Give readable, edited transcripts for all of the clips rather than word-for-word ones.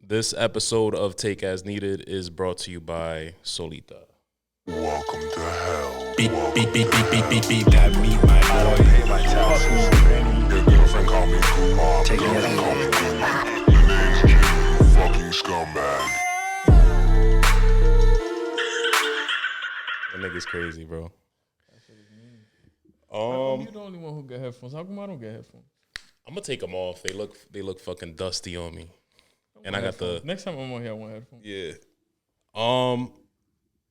This episode of Take As Needed is brought to you by Soulita. Welcome to hell. Beep, beep, beep, beep, beep, beep, beep. That meet my I don't boy. pay my taxes. Your girlfriend call me Kumar. Take Your it girlfriend easy. call me Kumar. Your name's King, you fucking scumbag. That nigga's crazy, bro. How come you the only one who get headphones? How come I don't get headphones? I'm gonna take them off. They look fucking dusty on me. And I got the Next time I'm on here, I want headphones. yeah.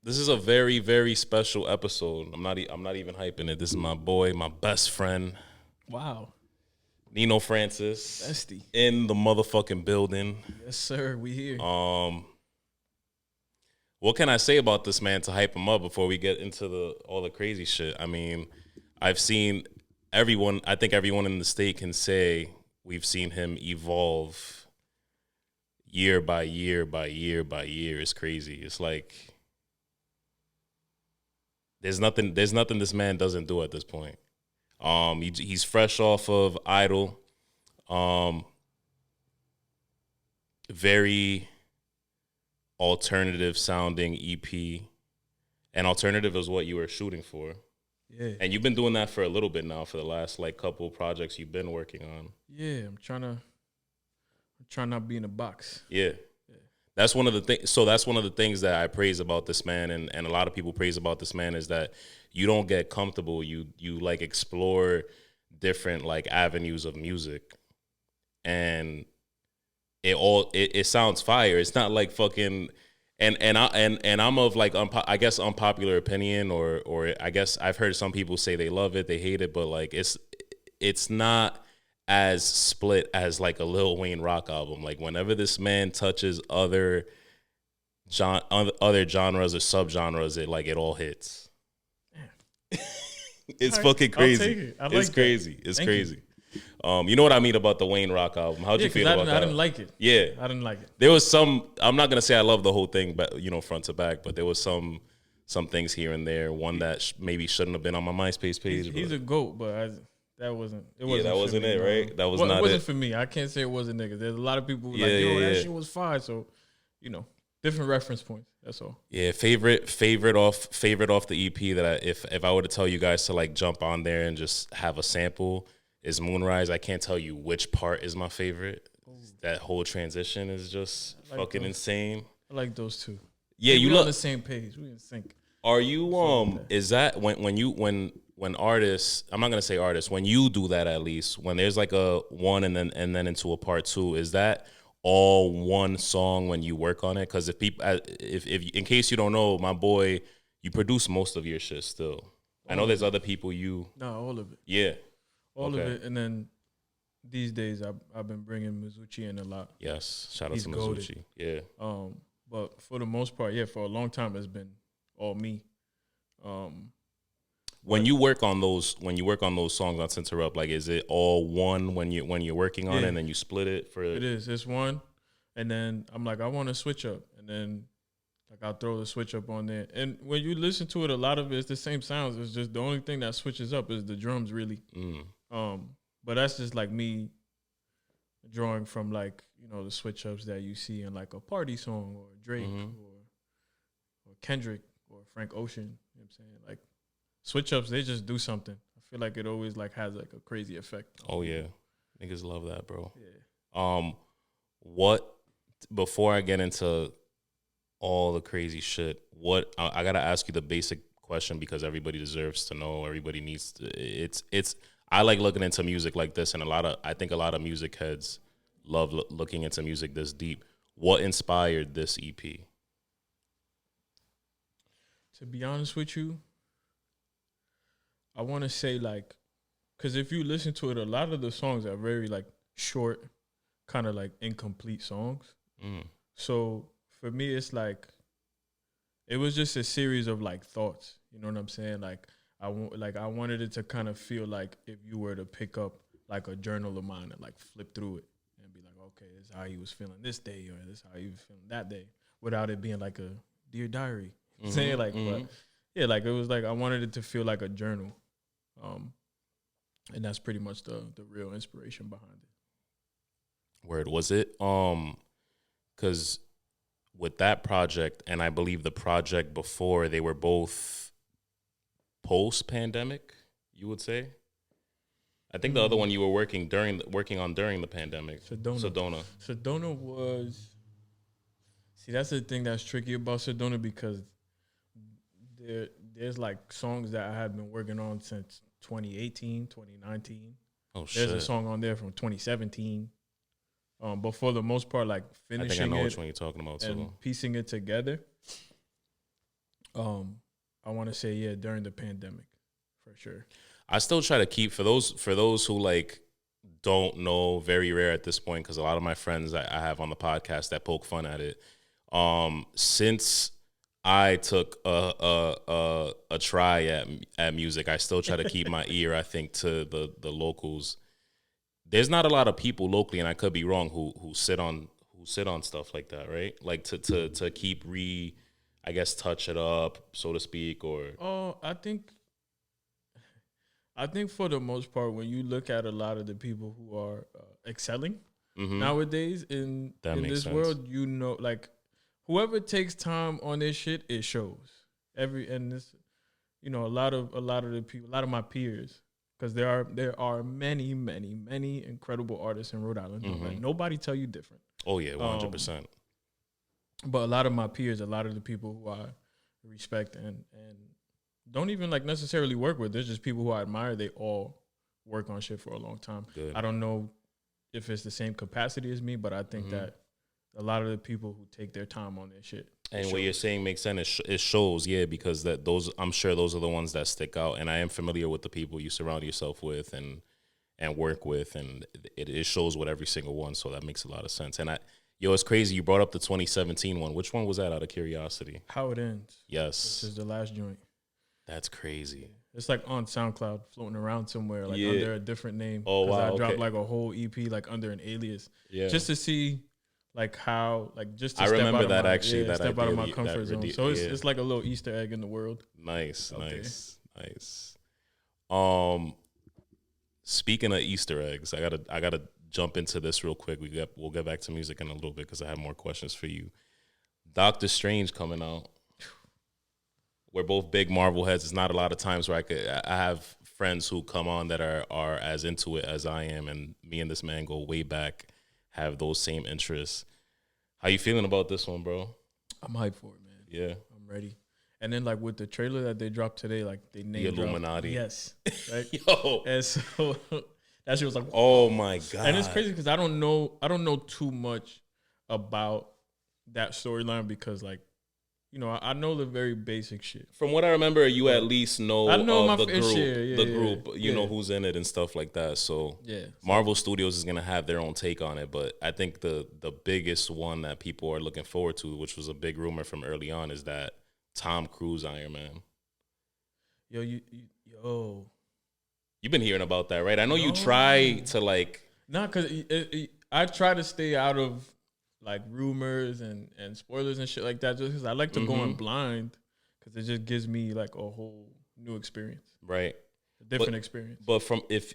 This is a very very special episode. I'm not even hyping it. This is my boy, my best friend, Wow. Nino Francis, Bestie. in the motherfucking building. Yes, sir. We here. What can I say about this man to hype him up before we get into all the crazy shit? I mean, I've seen everyone. I think everyone in the state can say we've seen him evolve year by year by year by year. It's crazy. It's like there's nothing this man doesn't do at this point. He's fresh off of Idol. Very alternative sounding EP. And alternative is what you were shooting for. Yeah. And you've been doing that for a little bit now, for the last like couple projects you've been working on. Yeah, I'm trying not to be in a box. Yeah. That's one of the things. So that's one of the things that I praise about this man, and a lot of people praise about this man, is that you don't get comfortable. You like explore different like avenues of music, and it sounds fire. It's not like fucking and I'm of like I guess unpopular opinion, or I guess I've heard some people say they love it, they hate it, but like it's not as split as like a Lil Wayne rock album. Like whenever this man touches other genres or subgenres, it all hits. It's fucking crazy. It's crazy. It's crazy. You know what I mean about the Wayne rock album? How'd you feel about that? I didn't like it. Yeah, I didn't like it. there was some. I'm not gonna say I love the whole thing, but front to back. But there was some things here and there. One that maybe shouldn't have been on my MySpace page. He's a goat, but that wasn't. It Yeah, that wasn't it, right? That was Well, not it wasn't it. for me. I can't say it wasn't niggas. There's a lot of people who Yeah, like, yo, yeah, that yeah. shit was fire. So, different reference points. That's all. Yeah, favorite off the EP that if I were to tell you guys to like jump on there and just have a sample is Moonrise. I can't tell you which part is my favorite. That whole transition is just like fucking those. insane. I like those two. Yeah, you We're on look. the same page. We in sync. Are you is that when artists, I'm not gonna say artists, when you do that, at least when there's like a one and then into a part two, is that all one song when you work on it? Because if in case you don't know, my boy, you produce most of your shit still. I know there's other people No, all of it. yeah. All of Okay. it. And then these days I've been bringing Mizuchi in a lot. Yes, shout out He's to goated. Mizuchi. Yeah. But for the most part, yeah, for a long time it's been all me. When you work on those songs, not to interrupt, like is it all one when you're working on it, Yeah. and then you split it for It is. It's one. And then I'm like, I want to switch up. And then like I'll throw the switch up on there. And when you listen to it, a lot of it's the same sounds. It's just the only thing that switches up is the drums really. But that's just like me drawing from like, the switch ups that you see in like a party song or Drake or Kendrick or Frank Ocean. You know what I'm saying? Like switch ups, they just do something. I feel like it always like has like a crazy effect. Oh yeah, niggas love that, bro. Yeah. What before I get into all the crazy shit, what I gotta ask you the basic question because everybody deserves to know. Everybody needs to, it's. I like looking into music like this, and I think a lot of music heads love looking into music this deep. What inspired this EP? To be honest with you, I want to say like, because if you listen to it, a lot of the songs are very like short, kind of like incomplete songs. So for me, it's like, it was just a series of like thoughts. You know what I'm saying? Like I wanted it to kind of feel like if you were to pick up like a journal of mine and like flip through it and be like, okay, this is how he was feeling this day, or this is how he was feeling that day, without it being like a dear diary. Saying like, but yeah, like it was like I wanted it to feel like a journal, and that's pretty much the real inspiration behind it. Word was it? Because because with that project, and I believe the project before, they were both post-pandemic, you would say. I think the other one you were working on during the pandemic. Sedona was. See, that's the thing that's tricky about Sedona, because there's like songs that I have been working on since 2018, 2019. Oh shit! There's a song on there from 2017. But for the most part, like finishing I think I know it which one you're talking about and too. piecing it together. I want to say during the pandemic, for sure. I still try to keep for those who like don't know, very rare at this point, because a lot of my friends I have on the podcast that poke fun at it. Since I took a try at music, I still try to keep my ear, I think, to the locals. There's not a lot of people locally, and I could be wrong, who sit on stuff like that, right? Like to keep I guess touch it up, so to speak, or I think for the most part, when you look at a lot of the people who are excelling nowadays in this sense. world, you know, like whoever takes time on this shit, it shows. A lot of the people, a lot of my peers, because there are many incredible artists in Rhode Island. Like, nobody tell you different. Oh yeah, 100%. But a lot of my peers, a lot of the people who I respect and don't even like necessarily work with, there's just people who I admire. They all work on shit for a long time. Good. I don't know if it's the same capacity as me, but I think that a lot of the people who take their time on their shit. And what you're saying makes sense. It shows, because I'm sure those are the ones that stick out. And I am familiar with the people you surround yourself with and work with, and it shows with every single one. So that makes a lot of sense. And it's crazy. You brought up the 2017 one. Which one was that, out of curiosity? How It Ends. Yes. This is the last joint. That's crazy. It's like on SoundCloud, floating around somewhere, like under a different name. Oh, wow. I dropped like a whole EP, like under an alias. Yeah. Just to see like how, like just to I step remember out that of my, actually. yeah, that step out of my that comfort zone. So it's like a little Easter egg in the world. Nice. Okay. Nice. Speaking of Easter eggs, I gotta jump into this real quick. We'll get back to music in a little bit because I have more questions for you. Doctor Strange coming out. We're both big Marvel heads. It's not a lot of times where I have friends who come on that are as into it as I am, and me and this man go way back, have those same interests. How you feeling about this one, bro? I'm hyped for it, man. Yeah. I'm ready. And then like with the trailer that they dropped today, like they named the Illuminati. Yes. Right? Yo. And so that shit was like, oh my God. And it's crazy because I don't know too much about that storyline, because like, I know the very basic shit. From what I remember, you at least know, I know of the group. share. The group, you know who's in it and stuff like that. So Marvel Studios is gonna have their own take on it. But I think the biggest one that people are looking forward to, which was a big rumor from early on, is that Tom Cruise Iron Man. You've been hearing about that, right? I know you try to like. Nah, because I try to stay out of like rumors and spoilers and shit like that, just because I like to go in blind, because it just gives me like a whole new experience, right? A different experience. But from if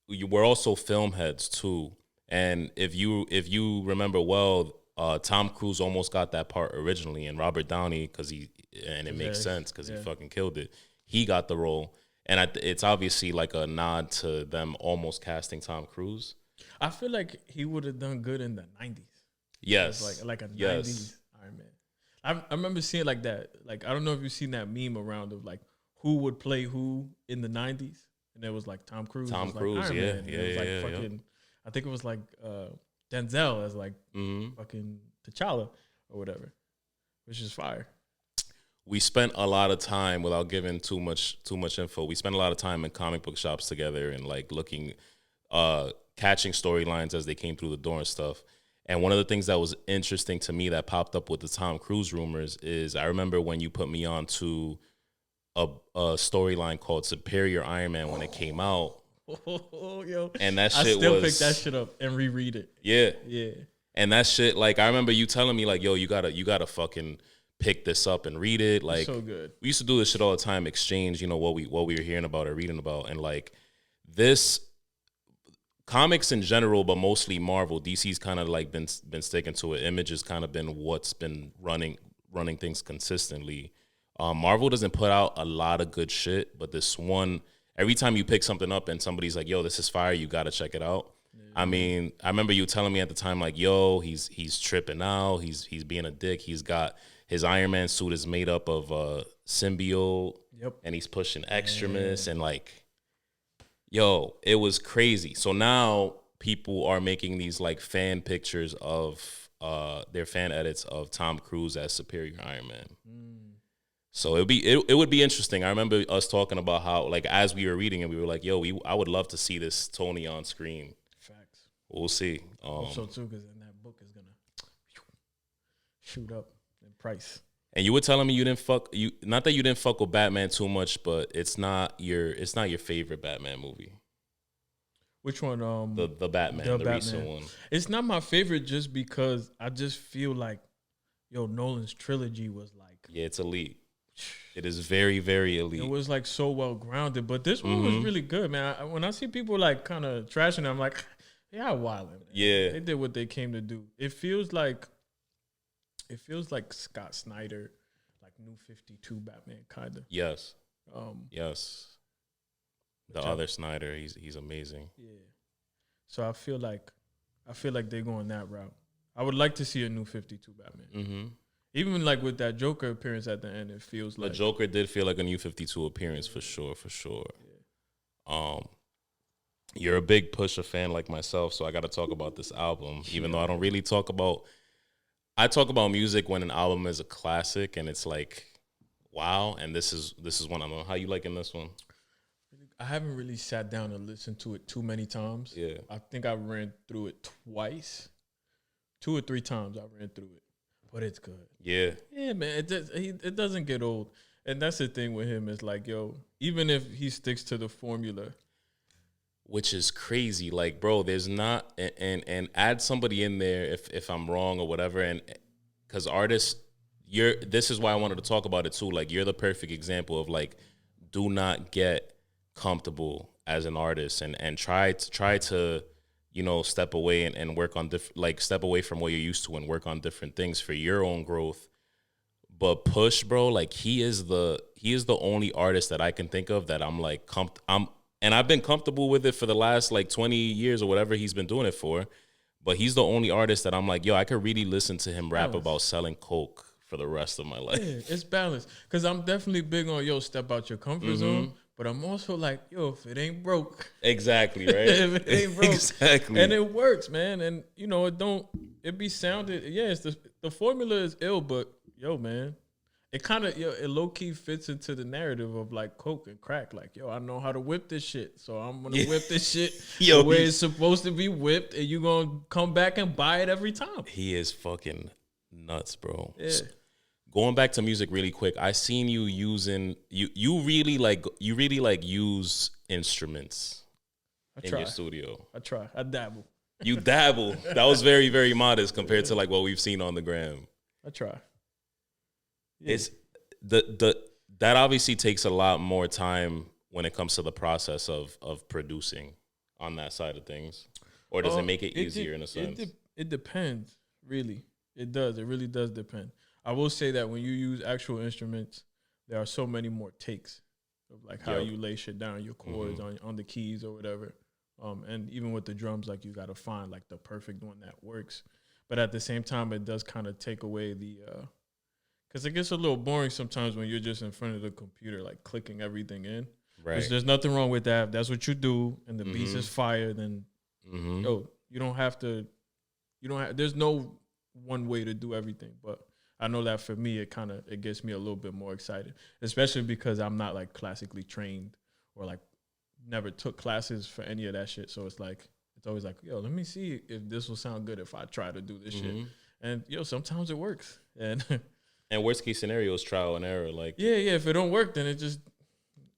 you were also film heads too, and if you remember well, Tom Cruise almost got that part originally, and Robert Downey, it makes sense because he fucking killed it. He got the role, and it's obviously like a nod to them almost casting Tom Cruise. I feel like he would have done good in the 90s. Yes. Like a 90s Iron Man. I remember seeing like that. Like, I don't know if you've seen that meme around of like who would play who in the 90s. And it was like Tom Cruise. Tom Like Cruise, Iron yeah. Man. It was like fucking, I think it was like Denzel as like fucking T'Challa or whatever, which is fire. We spent a lot of time, without giving too much info, we spent a lot of time in comic book shops together and like looking, catching storylines as they came through the door and stuff. And one of the things that was interesting to me that popped up with the Tom Cruise rumors is I remember when you put me on to a storyline called Superior Iron Man when it came out. And that shit I still pick that shit up and reread it. Yeah. And that shit, like, I remember you telling me, like, yo, you gotta fucking pick this up and read it. Like, so good. We used to do this shit all the time, exchange, what we were hearing about or reading about. And like this, comics in general, but mostly Marvel. DC's kind of like been sticking to it. Image has kind of been what's been running things consistently. Marvel doesn't put out a lot of good shit, but this one, every time you pick something up and somebody's like, "Yo, this is fire, you gotta check it out." I mean, I remember you telling me at the time, like, "Yo, he's tripping out. He's being a dick. He's got his Iron Man suit is made up of symbiote, and he's pushing extremists and like, yo, it was crazy." So now people are making these like fan pictures of their fan edits of Tom Cruise as Superior Iron Man. So it would be interesting. I remember us talking about how like as we were reading it, we were like, "Yo, I would love to see this Tony on screen." Facts. We'll see. Also too, because then that book is gonna shoot up in price. And you were telling me you didn't fuck not that you didn't fuck with Batman too much, but it's not your favorite Batman movie. Which one? The Batman, the recent one. It's not my favorite just because I just feel like, yo, Nolan's trilogy was like, yeah, it's elite. It is very, very elite. It was like so well grounded, but this one was really good, man. When I see people like kind of trashing it, I'm like, yeah, wilding. Yeah, they did what they came to do. It feels like Scott Snyder, like New 52 Batman, kind of. Yes. Yes. The other Snyder, he's amazing. Yeah. So I feel like they're going that route. I would like to see a New 52 Batman. Mm-hmm. Even like with that Joker appearance at the end, it feels like the Joker did feel like a New 52 appearance for sure. Yeah. You're a big Pusha fan like myself, so I got to talk about this album. Even though I don't really talk about music when an album is a classic and it's like, wow. And this is one I know. How you liking this one? I haven't really sat down and listened to it too many times. Yeah, I think I ran through it twice, 2 or 3 times. I ran through it. But it's good. Yeah. Yeah, man. It doesn't get old. And that's the thing with him is like, yo, even if he sticks to the formula. Which is crazy. Like, bro, there's not, and add somebody in there if I'm wrong or whatever. And because artists, this is why I wanted to talk about it too. Like, you're the perfect example of like, do not get comfortable as an artist and try to step away and work on step away from what you're used to and work on different things for your own growth. But Push, bro, like he is the only artist that I can think of that I'm like and I've been comfortable with it for the last like 20 years or whatever he's been doing it for. But he's the only artist that I'm like, yo, I could really listen to him rap about selling coke for the rest of my life. Yeah, it's balanced. Because I'm definitely big on, yo, step out your comfort zone. But I'm also like, yo, if it ain't broke. Exactly, right? If it ain't broke. Exactly. And it works, man. And, it be sounded, yeah, the formula is ill, but, yo, man, it kind of, it low-key fits into the narrative of, like, coke and crack. Like, yo, I know how to whip this shit, so I'm going to whip this shit the way it's supposed to be whipped, and you going to come back and buy it every time. He is fucking nuts, bro. Yeah. Going back to music really quick, I seen you using you really use instruments in your studio. I try. I dabble. You dabble. That was very, very modest compared to like what we've seen on the gram. I try. Yeah. It's that obviously takes a lot more time when it comes to the process of producing on that side of things. Or does it make it easier in a sense? It depends, really. It does. It really does depend. I will say that when you use actual instruments, there are so many more takes of like how you lay shit down, your chords on the keys or whatever. And even with the drums, like you got to find like the perfect one that works. But at the same time, it does kind of take away the, because it gets a little boring sometimes when you're just in front of the computer, like clicking everything in. Right. Which there's nothing wrong with that. If that's what you do and the beats is fire, then, yo, there's no one way to do everything. But I know that for me, it gets me a little bit more excited, especially because I'm not like classically trained or like never took classes for any of that shit. So it's always like, yo, let me see if this will sound good if I try to do this shit. And yo, sometimes it works. And worst case scenario is trial and error. Like yeah. If it don't work, then it just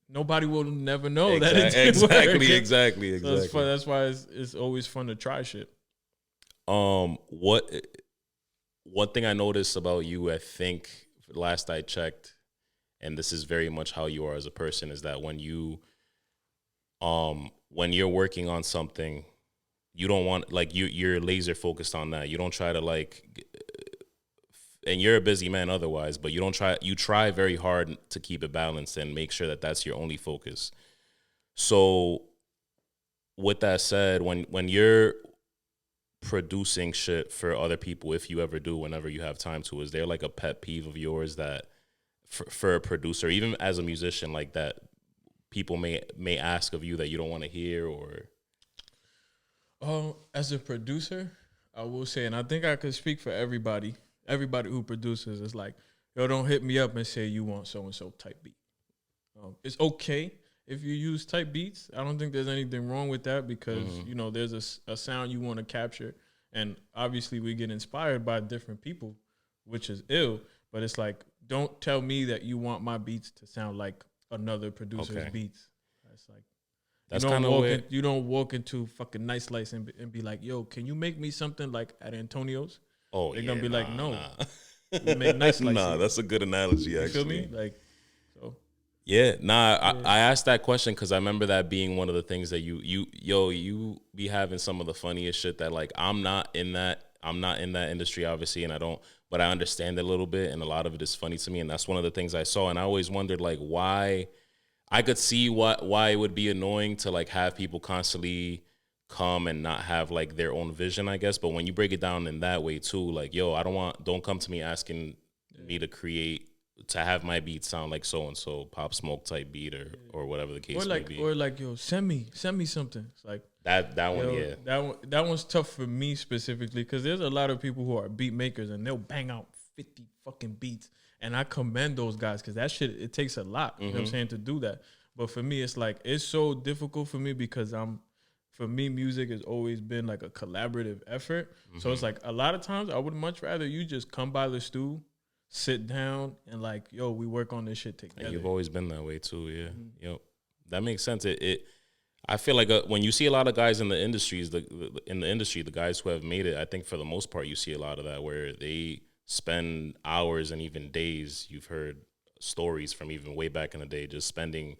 nobody will never know that it didn't work. Exactly. So that's why it's always fun to try shit. One thing I noticed about you, I think last I checked, and this is very much how you are as a person, is that when you're working on something, you don't want like you're laser focused on that. You don't try to like, and you're a busy man otherwise, but you try very hard to keep it balanced and make sure that that's your only focus. So with that said, when you're producing shit for other people, if you ever do, whenever you have time to, is there like a pet peeve of yours that for a producer, even as a musician, like that people may ask of you that you don't want to hear? Or As a producer, I will say, and I think I could speak for everybody who produces, is like, yo, don't hit me up and say you want so and so type beat. It's okay if you use type beats. I don't think there's anything wrong with that, because you know, there's a sound you want to capture, and obviously we get inspired by different people, which is ill. But it's like, don't tell me that you want my beats to sound like another producer's beats. That's like, that's kind of weird. You don't walk into fucking Nice Lights and be like, yo, can you make me something like at Antonio's? Oh, they're gonna be like, no, nah. we make Nice Lights. Nah, that's a good analogy. Actually, you feel me? Like, so yeah, nah. Yeah. I asked that question because I remember that being one of the things that you be having some of the funniest shit that, like, I'm not in that industry, obviously, and I don't, but I understand it a little bit, and a lot of it is funny to me, and that's one of the things I saw, and I always wondered, like, why. I could see why it would be annoying to like have people constantly come and not have like their own vision, I guess. But when you break it down in that way too, like, yo, don't come to me asking me to have my beat sound like so and so Pop Smoke type beat or whatever the case may be. Or like, yo, send me something. It's like that one, yo, yeah. That one's tough for me specifically, because there's a lot of people who are beat makers and they'll bang out 50 fucking beats. And I commend those guys, because that shit, it takes a lot, you know what I'm saying, to do that. But for me, it's like, it's so difficult for me because for me, music has always been like a collaborative effort. So it's like, a lot of times I would much rather you just come by the stew, sit down, and like, yo, we work on this shit together. And you've always been that way too, yeah. Yep, that makes sense. I feel like when you see a lot of guys in the industries, the guys who have made it, I think for the most part, you see a lot of that where they spend hours and even days. You've heard stories from even way back in the day, just spending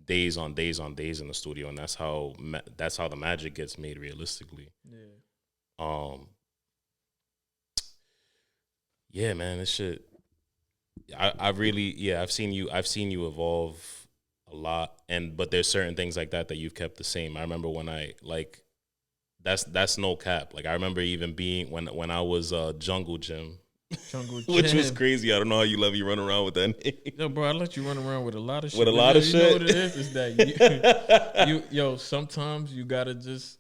days on days on days in the studio, and that's how the magic gets made realistically. Yeah. Yeah, man, this shit. I've seen you evolve a lot, but there's certain things like that you've kept the same. I remember when that's no cap. Like, I remember even being when I was Jungle Gym. Which was crazy. I don't know how you let me run around with that name. No, bro, I let you run around with a lot of shit. With a lot of shit. You know what it is that you sometimes you gotta just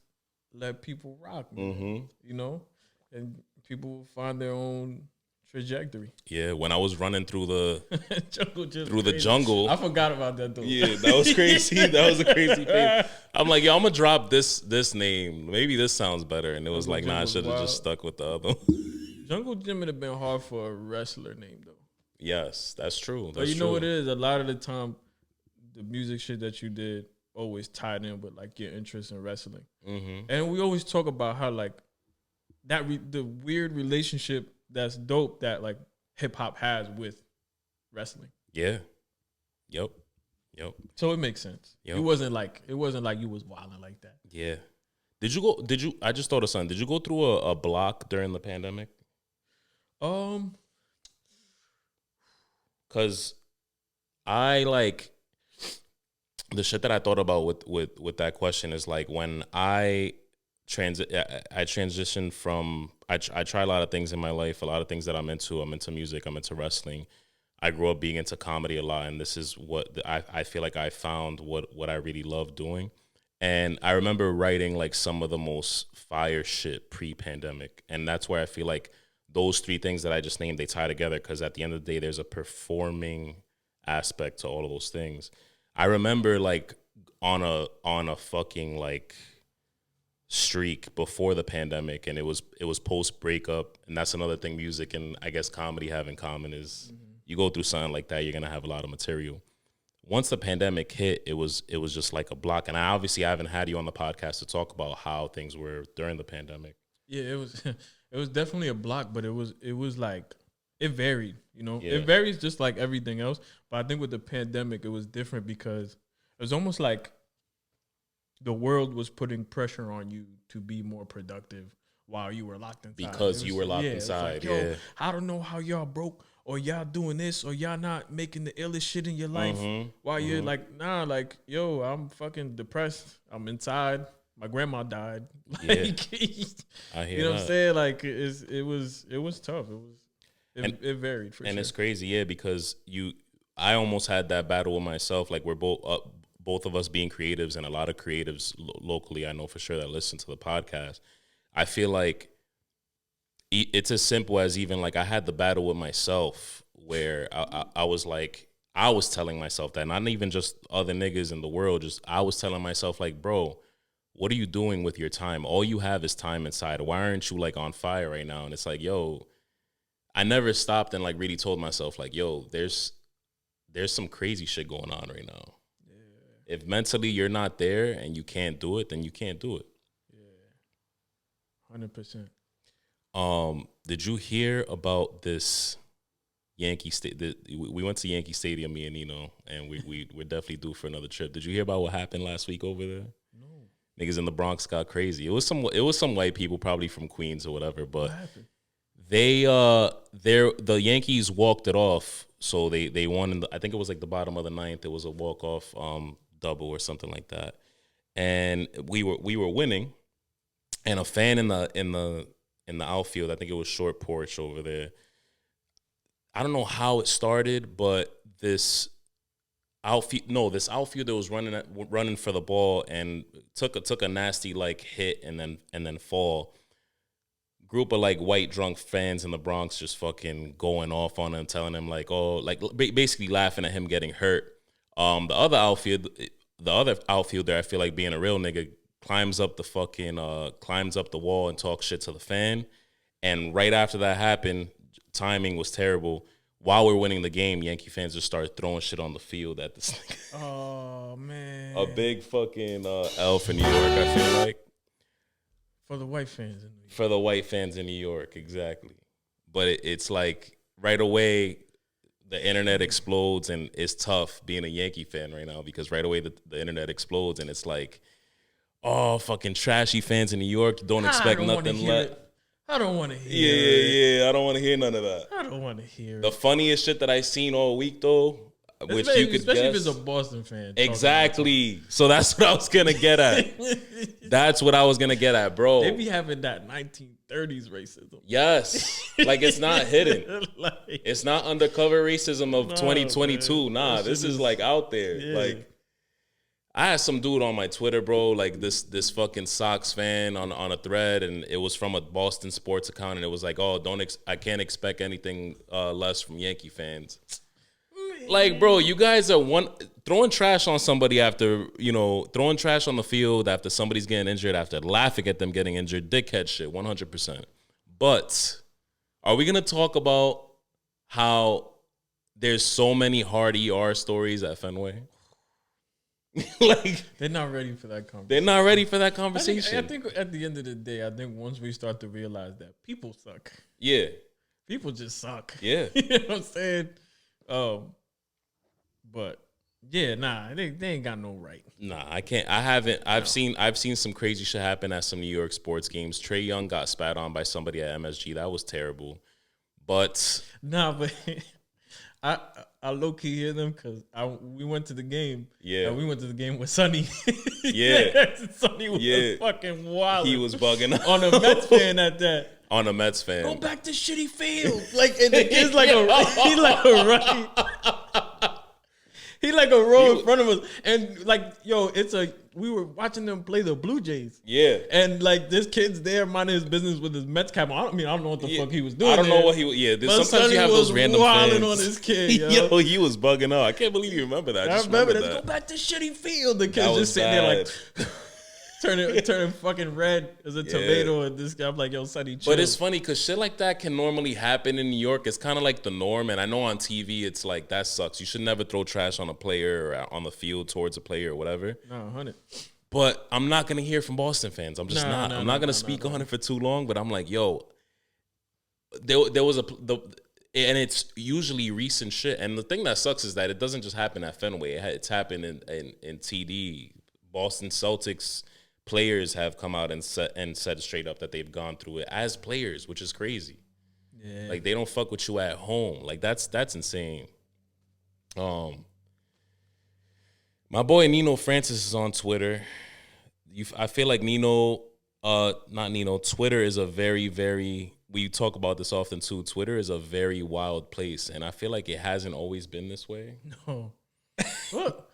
let people rock, man. You know, and people will find their own trajectory. Yeah, when I was running through the the jungle, I forgot about that though. Yeah, that was crazy. That was a crazy thing. I'm like, yo, I'm gonna drop this name. Maybe this sounds better, and it was like, nah, I should have just stuck with the other one. Jungle Gym would have been hard for a wrestler name though. Yes, that's true. But you know what it is? A lot of the time, the music shit that you did always tied in with like your interest in wrestling. And we always talk about how like the weird relationship that's dope that like hip hop has with wrestling. Yeah. Yep. So it makes sense. Yep. It wasn't like you was wilding like that. Yeah. I just thought of something. Did you go through a block during the pandemic? Cause I like the shit that I thought about with that question is like when I transitioned from I try a lot of things in my life, a lot of things that I'm into music, I'm into wrestling. I grew up being into comedy a lot, and this is what I feel like I found what I really love doing. And I remember writing like some of the most fire shit pre-pandemic, and that's where I feel like those three things that I just named, they tie together, because at the end of the day, there's a performing aspect to all of those things. I remember like on a fucking like streak before the pandemic, and it was post breakup, and that's another thing music and I guess comedy have in common is you go through something like that, you're gonna have a lot of material. Once the pandemic hit, it was just like a block, and I haven't had you on the podcast to talk about how things were during the pandemic. Yeah, it was it was definitely a block, but it was like it varied, you know. Yeah. It varies just like everything else. But I think with the pandemic, it was different because it was almost like the world was putting pressure on you to be more productive while you were locked inside. Because you were locked inside. Yo, I don't know how y'all broke or y'all doing this or y'all not making the illest shit in your life while you're like, nah, like, yo, I'm fucking depressed. I'm inside. My grandma died. Like, I hear you know that. what I'm saying? Like, it was tough. It varied for sure. And it's crazy, because I almost had that battle with myself. Like, we're both of us being creatives, and a lot of creatives locally, I know for sure, that listen to the podcast. I feel like it's as simple as even like I had the battle with myself where I was like, I was telling myself that, not even just other niggas in the world, just I was telling myself like, bro, what are you doing with your time? All you have is time inside. Why aren't you like on fire right now? And it's like, yo, I never stopped and like really told myself like, yo, there's some crazy shit going on right now. Yeah. If mentally you're not there and you can't do it, then you can't do it. 100%. Did you hear about this Yankee we went to Yankee Stadium, me and Nino, and we're definitely due for another trip. Did you hear about what happened last week over there? No. Niggas in the Bronx got crazy. It was some white people, probably from Queens or whatever, but What happened? the Yankees walked it off. So they won in I think it was like the bottom of the ninth. It was a walk-off double or something like that. And we were winning. And a fan in the outfield, I think it was short porch over there. I don't know how it started, but this outfielder was running for the ball and took a nasty like hit and then fall. Group of like white drunk fans in the Bronx just fucking going off on him, telling him like, oh, like basically laughing at him getting hurt. The other outfielder, I feel like being a real nigga, climbs up the wall and talks shit to the fan. And right after that happened, timing was terrible. While we're winning the game, Yankee fans just started throwing shit on the field at this nigga. Oh man. A big fucking L for New York, I feel like. For the white fans in New York. For the white fans in New York, exactly. But it's like right away the internet explodes, and it's tough being a Yankee fan right now because right away the internet explodes, and it's like, oh, fucking trashy fans in New York, don't expect nothing less. I don't want to hear it. Yeah. I don't want to hear none of that. I don't want to hear The it. funniest shit that I seen all week, though, which you could especially guess. if it's a Boston fan. Exactly. So that's what I was going to get at. That's what I was going to get at, bro. They be having that 1930s racism. Yes. Like, it's not hidden. Like, It's not undercover racism of 2022. Man. Nah, That this shit is like out there. Yeah. Like, I had some dude on my Twitter, bro, like this fucking Sox fan on a thread, and it was from a Boston sports account, and it was like, oh, I can't expect anything less from Yankee fans. Like, bro, you guys are throwing trash on somebody after, throwing trash on the field after somebody's getting injured, after laughing at them getting injured, dickhead shit, 100%. But are we gonna talk about how there's so many hard ER stories at Fenway? Like, they're not ready for that conversation. they're not ready for that conversation. I think at the end of the day, I think once we start to realize that people suck. Yeah. People just suck. Yeah. You know what I'm saying? But yeah, nah, they ain't got no right. Nah, I can't. I haven't. I've seen some crazy shit happen at some New York sports games. Trae Young got spat on by somebody at MSG. That was terrible. But Nah, but I low key hear them because we went to the game. Yeah. And we went to the game with Sonny. Yeah. Sonny was fucking wild. he was bugging out. on a Mets fan at that. On a Mets fan. Go back to shitty field. Like, and the kid's like he's like a running. He like a row in front of us, and like, yo, we were watching them play the Blue Jays. Yeah. And like, this kid's there minding his business with his Mets cap on. I don't know what the fuck he was doing. I don't know there. what he was. Yeah, But sometimes Sonny you have was those random wilding fans. on his kid, yo. Yo, he was bugging out. I can't believe you remember that. I Just remember that. that. Go back to shitty field. The That kid's was just sitting there like bad. turning fucking red as a tomato. And this guy, I'm like, yo, Sonny, chill. But it's funny because shit like that can normally happen in New York. It's kind of like the norm. And I know on TV, it's like, that sucks. You should never throw trash on a player or on the field towards a player or whatever. No, 100. But I'm not going to hear from Boston fans. I'm just not. I'm not going to speak on it for too long. But I'm like, yo, there was and it's usually recent shit. And the thing that sucks is that it doesn't just happen at Fenway. It's happened in TD Boston Celtics players have come out and said straight up that they've gone through it as players, which is crazy. Yeah. Like they don't fuck with you at home. Like that's insane. My boy Nino Francis is on Twitter. I feel like Twitter is a very, very, we talk about this often too. Twitter is a very wild place, and I feel like it hasn't always been this way. No. Look,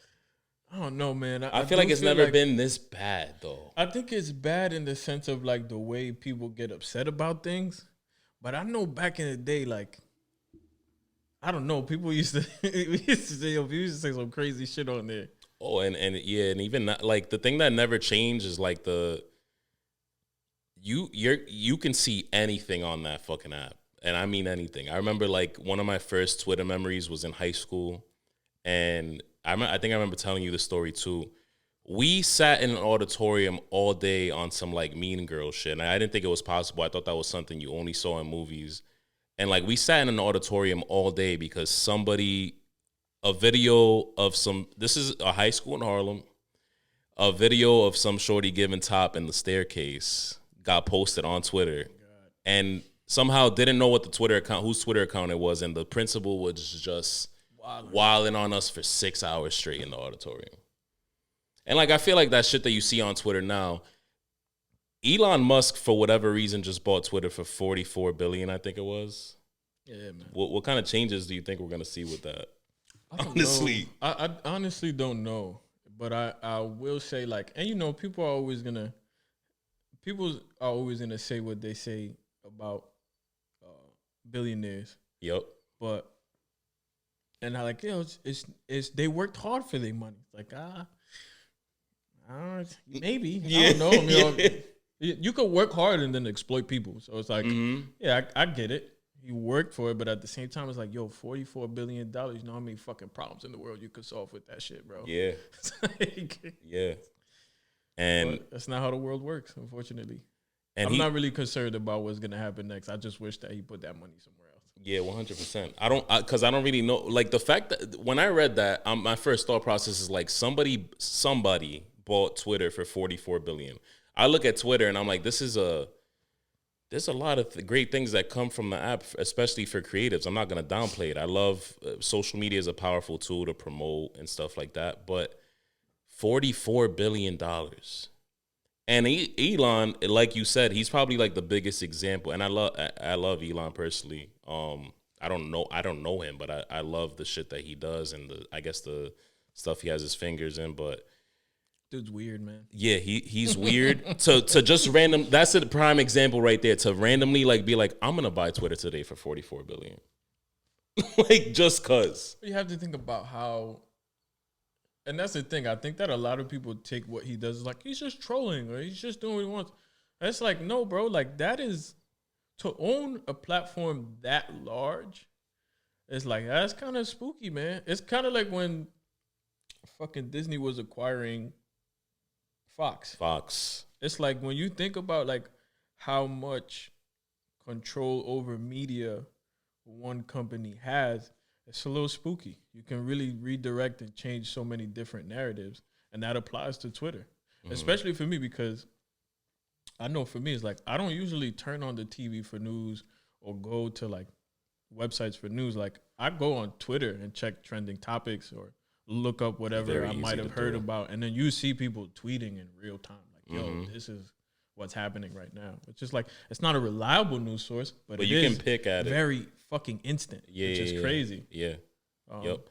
I don't know, man. I feel like it's never been this bad, though. I think it's bad in the sense of like the way people get upset about things. But I know back in the day, like, I don't know, people used to say some crazy shit on there. Oh, and even not, like the thing that never changed is like you can see anything on that fucking app, and I mean anything. I remember like one of my first Twitter memories was in high school, and I think I remember telling you the story too. We sat in an auditorium all day on some like Mean Girl shit, and I didn't think it was possible. I thought that was something you only saw in movies, and like we sat in an auditorium all day because a video of this is a high school in Harlem, a video of some shorty giving top in the staircase got posted on Twitter, and somehow didn't know what whose Twitter account it was, and the principal was just wilding on us for 6 hours straight in the auditorium. And like I feel like that shit that you see on Twitter now, Elon Musk for whatever reason just bought Twitter for $44 billion, I think it was. Yeah, man. What kind of changes do you think we're gonna see with that? Honestly, I honestly don't know, but I will say like, and you know, people are always gonna say what they say about billionaires. Yep. But and I like, it's they worked hard for their money. Like maybe I don't know. I mean, you could work hard and then exploit people. So it's like, yeah, I get it. You worked for it, but at the same time, it's like, yo, $44 billion. You know how many fucking problems in the world you could solve with that shit, bro? Yeah. Yeah. And but that's not how the world works, unfortunately. And I'm not really concerned about what's gonna happen next. I just wish that he put that money somewhere else. Yeah, 100%. Because I don't really know. Like the fact that when I read that, my first thought process is like somebody bought Twitter for $44 billion. I look at Twitter and I'm like, there's a lot of great things that come from the app, especially for creatives. I'm not going to downplay it. I love social media is a powerful tool to promote and stuff like that. But $44 billion. And Elon, like you said, he's probably like the biggest example. And I love Elon personally. I don't know him, but I love the shit that he does and I guess the stuff he has his fingers in. But dude's weird, man. Yeah, he's weird. to just random. That's a prime example right there. To randomly like be like, I'm gonna buy Twitter today for $44 billion. Like just cause. You have to think about how, and that's the thing. I think that a lot of people take what he does as like he's just trolling or he's just doing what he wants. And it's like, no, bro. Like that is to own a platform that large. It's like that's kind of spooky, man. It's kind of like when fucking Disney was acquiring Fox. It's like when you think about like how much control over media one company has, it's a little spooky. You can really redirect and change so many different narratives, and that applies to Twitter, especially for me because I know for me it's like I don't usually turn on the TV for news or go to like websites for news. Like I go on Twitter and check trending topics or look up whatever I might have heard about, and then you see people tweeting in real time, like, "Yo, this is what's happening right now." It's just like it's not a reliable news source, but you can pick at it very fucking instant, which is crazy. Yeah, yep.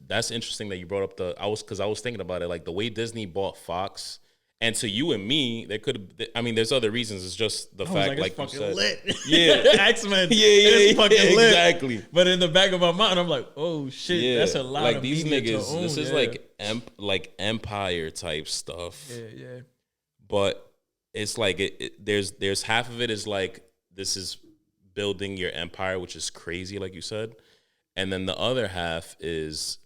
That's interesting that you brought up because I was thinking about it, like the way Disney bought Fox. And to you and me, there could have. I mean, there's other reasons. It's just the fact, like you said, lit. Yeah, X-Men. Yeah, fucking lit. Exactly. But in the back of my mind, I'm like, oh shit, yeah. That's a lot like of these media niggas. to own. This is like empire type stuff. Yeah. But it's like there's half of it is like this is building your empire, which is crazy, like you said, and then the other half is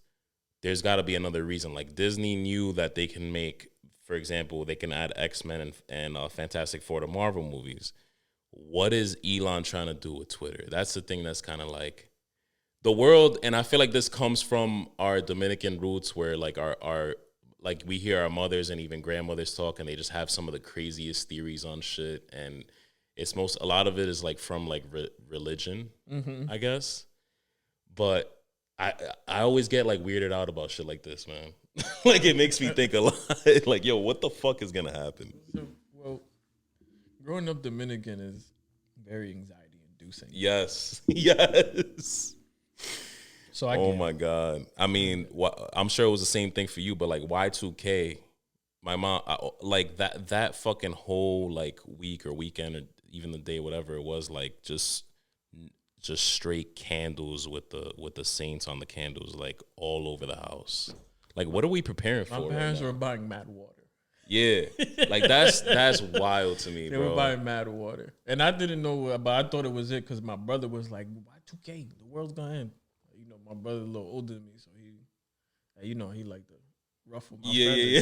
there's got to be another reason. Like Disney knew that they can make. For example, they can add X-Men and Fantastic Four to Marvel movies. What is Elon trying to do with Twitter? That's the thing that's kind of like the world, and I feel like this comes from our Dominican roots where like our like we hear our mothers and even grandmothers talk, and they just have some of the craziest theories on shit, and a lot of it is like from like religion, I guess. But I always get like weirded out about shit like this, man. Like it makes me think a lot. Like, yo, what the fuck is gonna happen? So, well, growing up Dominican is very anxiety inducing. Yes, yes. So I Oh get my it. god. I mean, I'm sure it was the same thing for you, but like Y2K, my mom, like that fucking whole like week or weekend or even the day, whatever it was, like just straight candles with the saints on the candles, like all over the house. Like, what are we preparing My for? parents right were now? buying mad water. Yeah, like that's wild to me, They bro. were buying mad water, and I didn't know, but I thought it was it because my brother was like, "Y2K, the world's gonna end." You know, my brother's a little older than me, so he liked to ruffle my Yeah, feathers. yeah,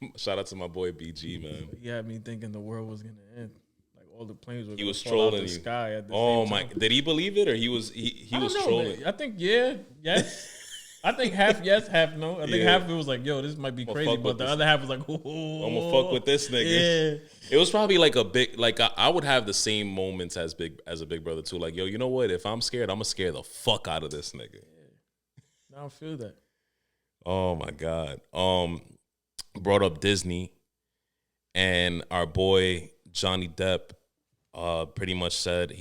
yeah. Shout out to my boy BG, man. He had me thinking the world was gonna end, like all the planes were He gonna was fall out trolling the you. sky at the Oh same my! time. Did he believe it, or he was I was don't know, trolling? man. I think yes. I think half yes, half no. I think Yeah. half of it was like, "Yo, this might be I'ma crazy," fuck but with the this. other half was like, I'm gonna fuck with this nigga. Yeah. It was probably like a big, like I would have the same moments as a big brother too. Like, yo, you know what? If I'm scared, I'm gonna scare the fuck out of this nigga. Now I feel that. Oh my god. Brought up Disney, and our boy Johnny Depp, pretty much said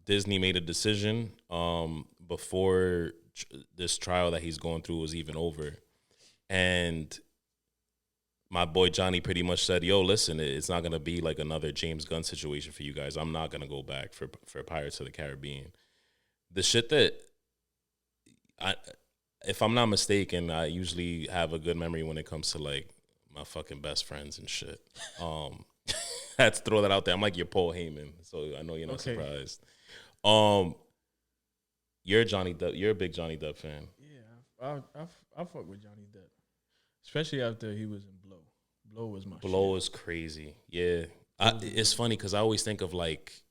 Disney made a decision, before this trial that he's going through was even over, and my boy Johnny pretty much said, "Yo, listen, it's not gonna be like another James Gunn situation for you guys. I'm not gonna go back for Pirates of the Caribbean. The shit that I, if I'm not mistaken, I usually have a good memory when it comes to like my fucking best friends and shit. I had to throw that out there. I'm like your Paul Heyman, so I know you're not Okay. surprised. You're Johnny Depp. You're a big Johnny Depp fan. Yeah, I fuck with Johnny Depp, especially after he was in Blow. Blow was my Blow shit. is crazy. Yeah, it's funny because I always think of like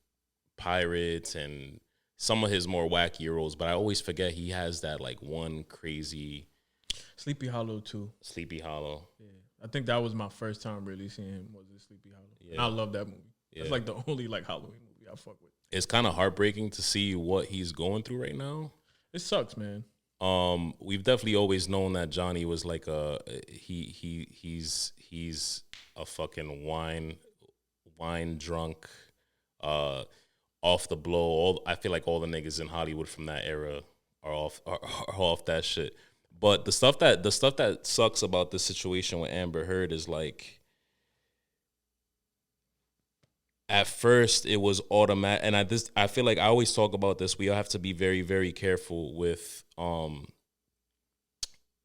Pirates and some of his more wacky roles, but I always forget he has that like one crazy Sleepy Hollow too. Sleepy Hollow. Yeah, I think that was my first time really seeing him was in Sleepy Hollow. Yeah. And I love that movie. Yeah. It's like the only like Halloween movie I fuck with. It's kind of heartbreaking to see what he's going through right now. It sucks, man. We've definitely always known that Johnny was like he's a fucking wine drunk, off the blow. I feel like all the niggas in Hollywood from that era are off that shit. But the stuff that sucks about this situation with Amber Heard is like, at first it was automatic, and I feel like I always talk about this. We have to be very, very careful with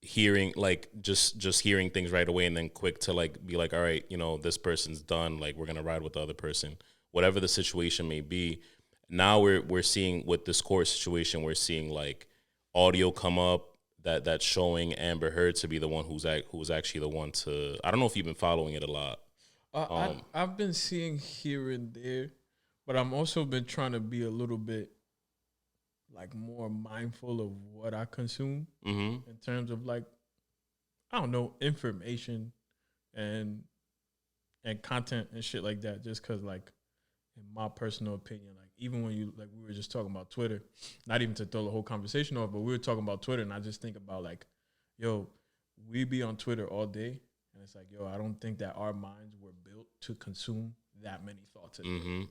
hearing like just hearing things right away and then quick to like be like, all right, you know, this person's done, like we're gonna ride with the other person, whatever the situation may be. Now we're seeing with this court situation, we're seeing like audio come up that's showing Amber Heard to be the one who's actually the one to. I don't know if you've been following it a lot. I've been seeing here and there, but I'm also been trying to be a little bit like more mindful of what I consume in terms of like, I don't know, information and content and shit like that. Just because like, in my personal opinion, like even when you like we were just talking about Twitter, not even to throw the whole conversation off, but we were talking about Twitter, and I just think about like, yo, we be on Twitter all day. And it's like, yo, I don't think that our minds were built to consume that many thoughts a day.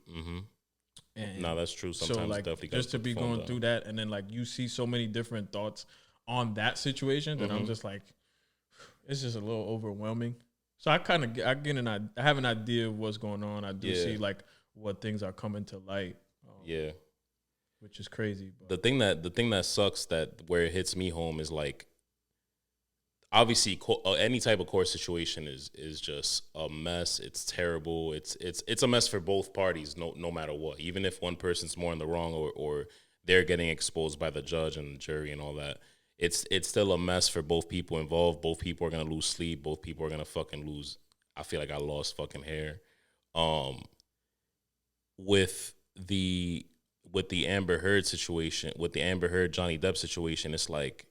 And No, that's true. Sometimes so, like, definitely just to be going through that, and then like you see so many different thoughts on that situation that I'm just like, it's just a little overwhelming. So I have an idea of what's going on. I do see like what things are coming to light. Which is crazy. But The thing that sucks, that where it hits me home, is like, obviously any type of court situation is just a mess. It's terrible. It's a mess for both parties, no matter what. Even if one person's more in the wrong, or they're getting exposed by the judge and the jury and all that, it's still a mess for both people involved. Both people are gonna lose sleep. Both people are gonna fucking lose. I feel like I lost fucking hair. With the Amber Heard situation, with the Amber Heard Johnny Depp situation, it's like,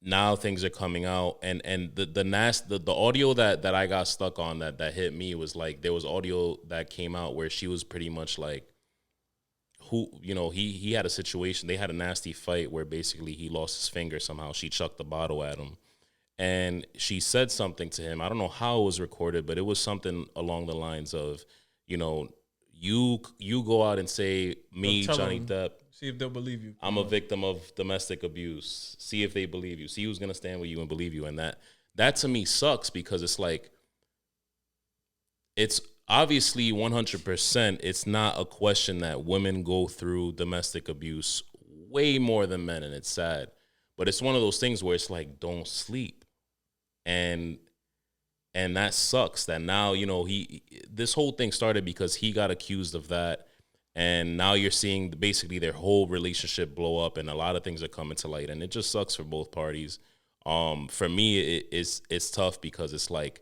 now things are coming out, and the audio that I got stuck on that hit me was like, there was audio that came out where she was pretty much like, who, you know, he had a situation, they had a nasty fight where basically he lost his finger somehow. She chucked the bottle at him, and she said something to him. I don't know how it was recorded, but it was something along the lines of, you know, you go out and say, me, Johnny Depp, see if they'll believe you. I'm a victim of domestic abuse. See if they believe you. See who's gonna stand with you and believe you. And that to me sucks, because it's like, it's obviously 100%. It's not a question that women go through domestic abuse way more than men, and it's sad. But it's one of those things where it's like, don't sleep, and that sucks. That now, you know, this whole thing started because he got accused of that. And now you're seeing basically their whole relationship blow up, and a lot of things are coming to light, and it just sucks for both parties. For me, it's tough, because it's like,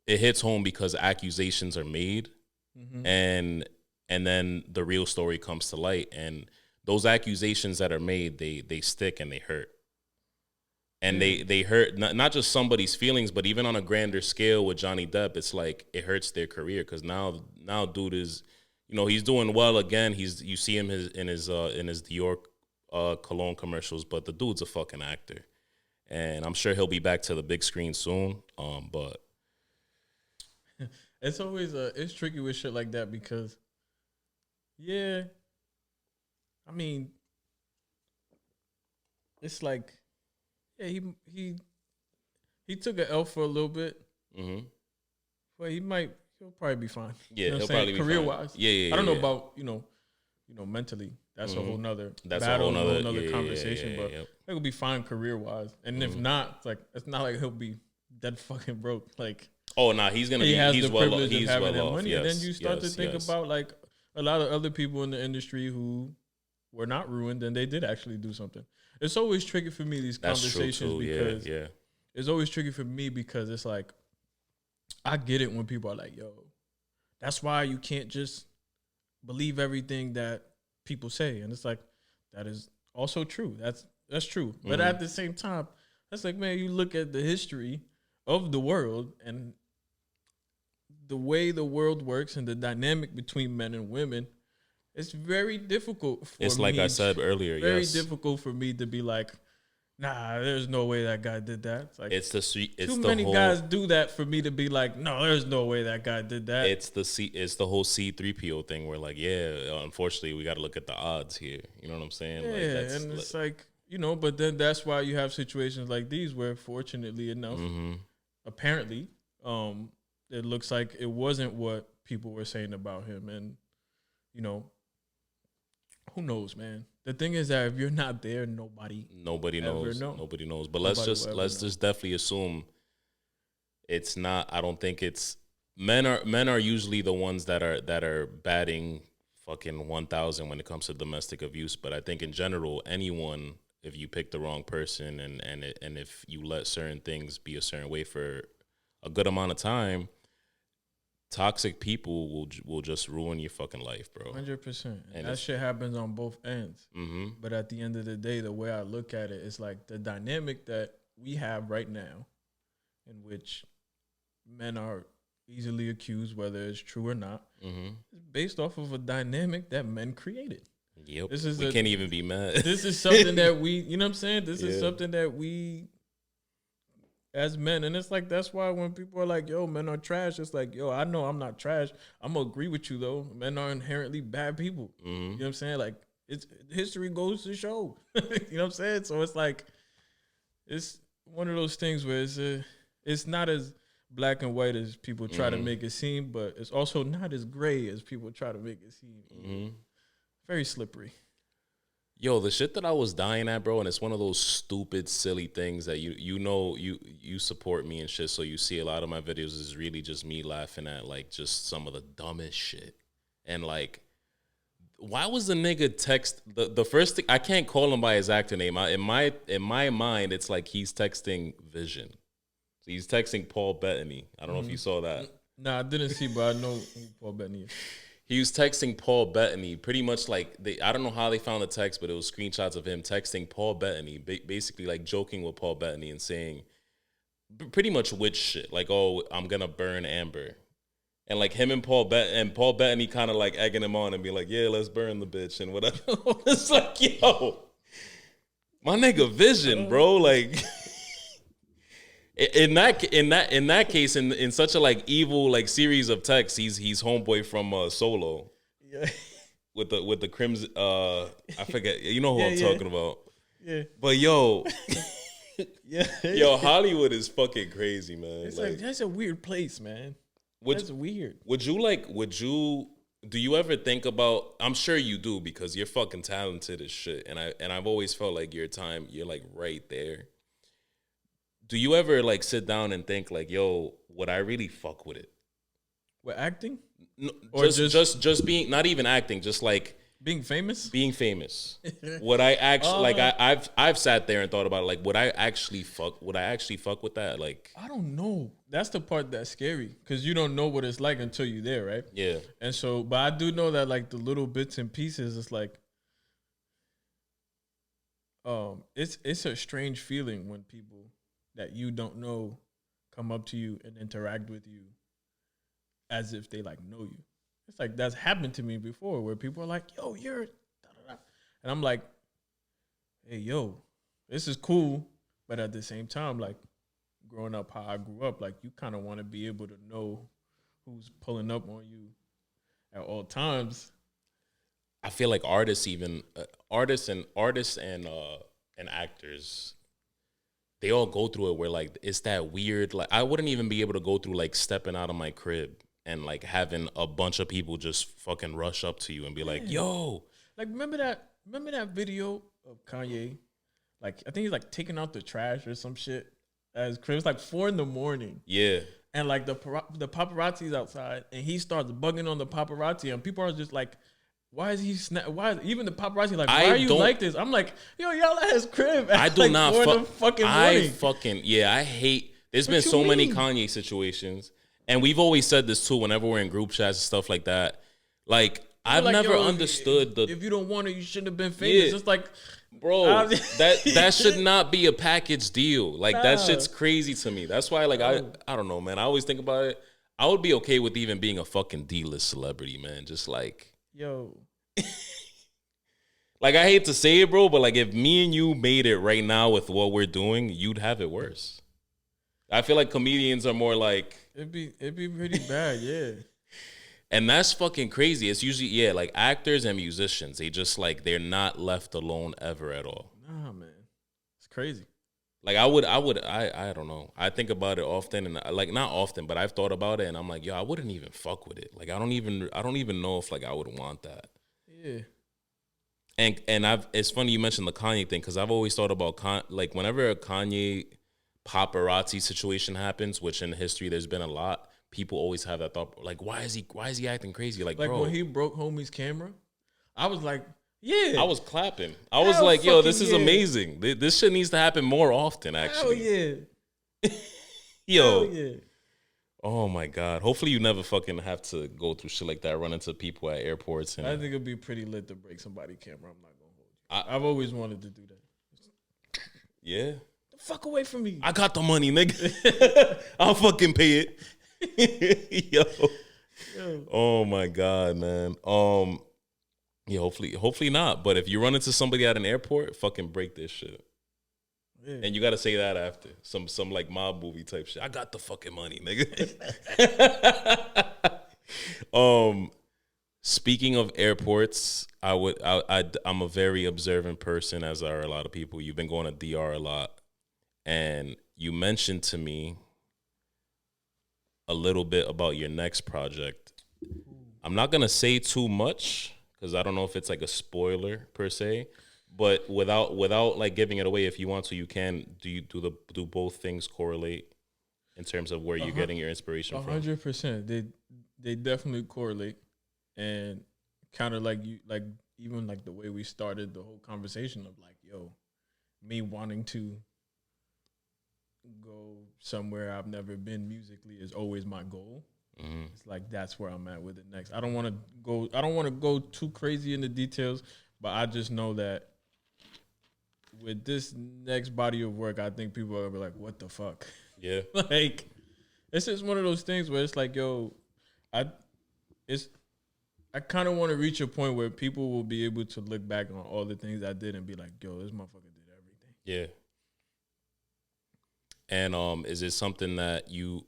it hits home because accusations are made, and then the real story comes to light, and those accusations that are made, they stick and they hurt. And they hurt not just somebody's feelings, but even on a grander scale with Johnny Depp, it's like it hurts their career, because now dude is, you know, he's doing well again. You see him in his Dior cologne commercials, but the dude's a fucking actor, and I'm sure he'll be back to the big screen soon. But it's always it's tricky with shit like that, because I mean, it's like, yeah, he took an L for a little bit, but he'll probably be fine. Yeah, you know he'll probably be career fine. wise. Yeah. I don't know about you know mentally. That's a whole nother battle, a whole nother conversation. But he'll be fine career wise, and if not, it's not like he'll be dead fucking broke. Like, oh no, he's gonna he be. has He's the well. privilege He's of having well that off. money, Yes, and then you start to think yes. about like a lot of other people in the industry who were not ruined, and they did actually do something. It's always tricky for me, these conversations, because it's always tricky for me, because it's like, I get it when people are like, yo, that's why you can't just believe everything that people say. And it's like, that is also true. That's true. But at the same time, that's like, man, you look at the history of the world and the way the world works and the dynamic between men and women. It's very difficult for me. It's like I said earlier, very difficult for me to be like, nah, there's no way that guy did that. It's like, it's too many guys do that for me to be like, no, there's no way that guy did that. It's the whole C-3PO thing, where like, yeah, unfortunately we got to look at the odds here. You know what I'm saying? Yeah, like, and it's like, you know, but then that's why you have situations like these where, fortunately enough, apparently, it looks like it wasn't what people were saying about him, and you know, who knows, man. The thing is that if you're not there, nobody knows. Nobody knows. But let's just definitely assume it's not. I don't think it's men are usually the ones that are batting fucking 1,000 when it comes to domestic abuse. But I think in general, anyone, if you pick the wrong person and if you let certain things be a certain way for a good amount of time, toxic people will just ruin your fucking life, bro. 100%. And that shit happens on both ends. But at the end of the day, the way I look at it is like the dynamic that we have right now, in which men are easily accused, whether it's true or not, is based off of a dynamic that men created. Yep. We can't even be mad. This is something that we, you know what I'm saying? This is something that we, as men, and it's like, that's why when people are like, yo, men are trash, it's like, yo, I know I'm not trash. I'm gonna agree with you though. Men are inherently bad people. You know what I'm saying? Like, it's history goes to show. You know what I'm saying? So it's like, it's one of those things where it's not as black and white as people try to make it seem, but it's also not as gray as people try to make it seem. Very slippery. Yo, the shit that I was dying at, bro, and it's one of those stupid, silly things that you support me and shit, so you see a lot of my videos is really just me laughing at like just some of the dumbest shit. And like, why was the nigga text the first thing? I can't call him by his actor name. In my mind, it's like he's texting Vision. So he's texting Paul Bettany. I don't know if you saw that. Nah, I didn't see, but I know who Paul Bettany is. He was texting Paul Bettany, pretty much like I don't know how they found the text, but it was screenshots of him texting Paul Bettany, basically like joking with Paul Bettany and saying pretty much witch shit, like, "Oh, I'm gonna burn Amber," and like him and Paul Bettany kind of like egging him on and be like, "Yeah, let's burn the bitch," and whatever. It's like, yo, my nigga Vision, bro, like. In that case, in such a like evil like series of texts, he's homeboy from Solo. Yeah. With the crimson, I forget. You know who I'm Yeah. talking about. Yeah. But yo, Yeah. yo, Hollywood is fucking crazy, man. It's like that's a weird place, man. That's weird. Would you do you ever think about? I'm sure you do because you're fucking talented as shit, and I've always felt like you're like right there. Do you ever like sit down and think like, yo, would I really fuck with it? What, acting? No, Or just being, not even acting, just like being famous? being famous. Would I actually like I've sat there and thought about it, like would I actually fuck with that? Like I don't know. That's the part that's scary because you don't know what it's like until you're there, right? yeah. And so, but I do know that like the little bits and pieces, it's like, it's a strange feeling when people that you don't know come up to you and interact with you as if they like know you. It's like that's happened to me before where people are like, "Yo, you're," da-da-da. And I'm like, "Hey, yo, this is cool," but at the same time, like growing up how I grew up, like you kind of want to be able to know who's pulling up on you at all times. I feel like artists and actors, they all go through it where like it's that weird, like I wouldn't even be able to go through like stepping out of my crib and like having a bunch of people just fucking rush up to you and be like, yo. Like remember that video of Kanye? Like I think he's like taking out the trash or some shit at his crib. It's like 4 a.m. Yeah. And like the paparazzi's outside and he starts bugging on the paparazzi and people are just like, why is he even the paparazzi like, why are you like this? I'm like, yo, y'all at his crib at I do like not 4 in the fucking morning. I hate. There's What been you so many mean? Kanye situations, and we've always said this too. Whenever we're in group chats and stuff like that, like I've Like, never yo, understood if you don't want it, you shouldn't have been famous. Yeah. It's like, bro, that should not be a package deal. Like that shit's crazy to me. That's why, like I don't know, man. I always think about it. I would be okay with even being a fucking D-list celebrity, man. Just like, yo, like I hate to say it, bro, but like if me and you made it right now with what we're doing, you'd have it worse. I feel like comedians are more like it'd be pretty bad, yeah. and that's fucking crazy. It's usually like actors and musicians. They just like they're not left alone ever at all. Nah, man, it's crazy. Like I don't know. I think about it often and like not often, but I've thought about it and I'm like, yo, I wouldn't even fuck with it. Like I don't even know if like I would want that. Yeah. And it's funny you mentioned the Kanye thing because I've always thought about like whenever a Kanye paparazzi situation happens, which in history there's been a lot, people always have that thought like, why is he acting crazy? Like bro, when he broke homie's camera, I was like, yeah, I was clapping. I was like, yo, this is amazing. This shit needs to happen more often. Actually, hell yeah, yo, hell yeah. Oh my God. Hopefully you never fucking have to go through shit like that, run into people at airports. And I think it'd be pretty lit to break somebody's camera. I'm not going to hold you. I've always wanted to do that. Yeah. The fuck away from me. I got the money, nigga. I'll fucking pay it. Yo. Oh my God, man. Yeah, hopefully not. But if you run into somebody at an airport, fucking break this shit. Yeah. And you got to say that after some like mob movie type shit. I got the fucking money, nigga. Speaking of airports, I'm a very observant person, as are a lot of people. You've been going to DR a lot, and you mentioned to me a little bit about your next project. I'm not gonna say too much because I don't know if it's like a spoiler per se. But without like giving it away, if you want to, you can. Do both things correlate in terms of where you're getting your inspiration from? 100%. They definitely correlate, and kind of like you, like even like the way we started the whole conversation of like, yo, me wanting to go somewhere I've never been musically is always my goal. It's like that's where I'm at with it next. I don't want to go too crazy into details, but I just know that with this next body of work, I think people are gonna be like, "What the fuck?" Yeah. Like, it's just one of those things where it's like, yo, I kind of want to reach a point where people will be able to look back on all the things I did and be like, yo, this motherfucker did everything. Yeah. And is it something that you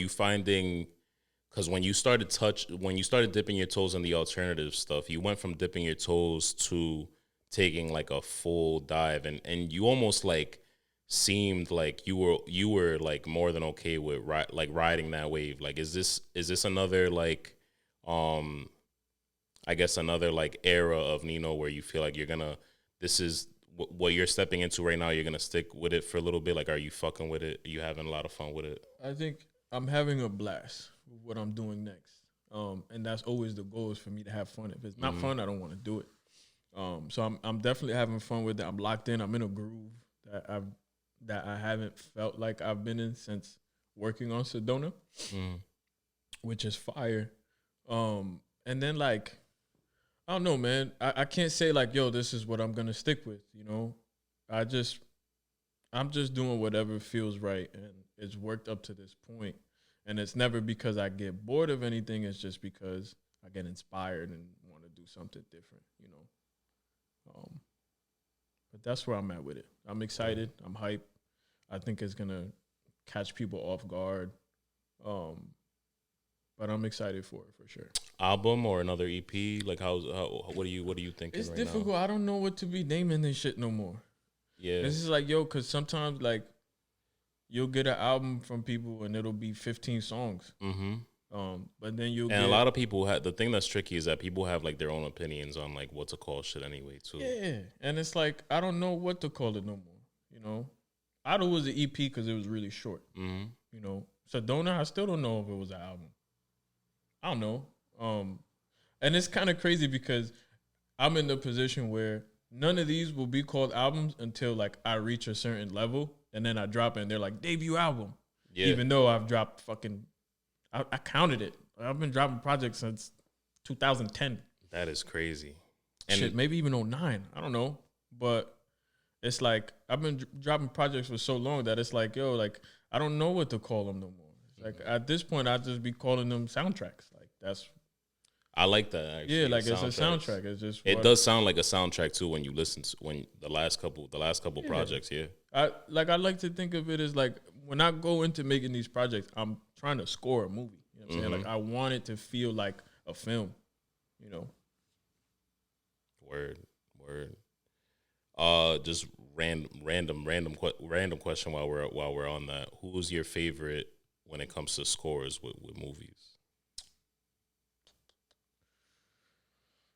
finding? Because when you started dipping your toes in the alternative stuff, you went from dipping your toes to taking like a full dive, and you almost like seemed like you were like more than okay with riding that wave. Like, is this another like I guess another like era of Nino where you feel like this is what you're stepping into right now, you're gonna stick with it for a little bit? Like, are you fucking with it? Are you having a lot of fun with it? I think I'm having a blast with what I'm doing next. And that's always the goal, is for me to have fun. If it's not fun, I don't want to do it. So I'm definitely having fun with it. I'm locked in. I'm in a groove that I haven't felt like I've been in since working on Sedona, which is fire. And then like, I don't know, man. I can't say like, yo, this is what I'm gonna stick with. You know, I'm just doing whatever feels right, and it's worked up to this point. And it's never because I get bored of anything. It's just because I get inspired and want to do something different. You know. But that's where I'm at with it. I'm excited. I'm hyped. I think it's gonna catch people off guard. But I'm excited for it for sure. Album or another EP? Like, what are you thinking? It's right difficult. now? I don't know what to be naming this shit no more. Yeah, This is like, yo, because sometimes like you'll get an album from people and it'll be 15 songs. But then a lot of people have, the thing that's tricky is that people have like their own opinions on like what to call shit anyway too. Yeah, and it's like I don't know what to call it no more. You know, Idol was an EP because it was really short. You know, Sedona, I still don't know if it was an album. I don't know. And it's kind of crazy because I'm in the position where none of these will be called albums until like I reach a certain level, and then I drop it and they're like debut album. Yeah. Even though I've dropped I counted it. I've been dropping projects since 2010. That is crazy. And Shit, maybe even 09. I don't know. But it's like I've been dropping projects for so long that it's like, yo, like I don't know what to call them no more. It's like at this point, I just be calling them soundtracks. Like that's. I like that. Actually. Yeah, like it's a soundtrack. It's just. It does sound like a soundtrack too when you listen to the last couple projects. Yeah. I like to think of it as like when I go into making these projects, I'm trying to score a movie. You know what I'm saying? Like I want it to feel like a film. You know. Word. Just random question while we're on that. Who's your favorite when it comes to scores with movies?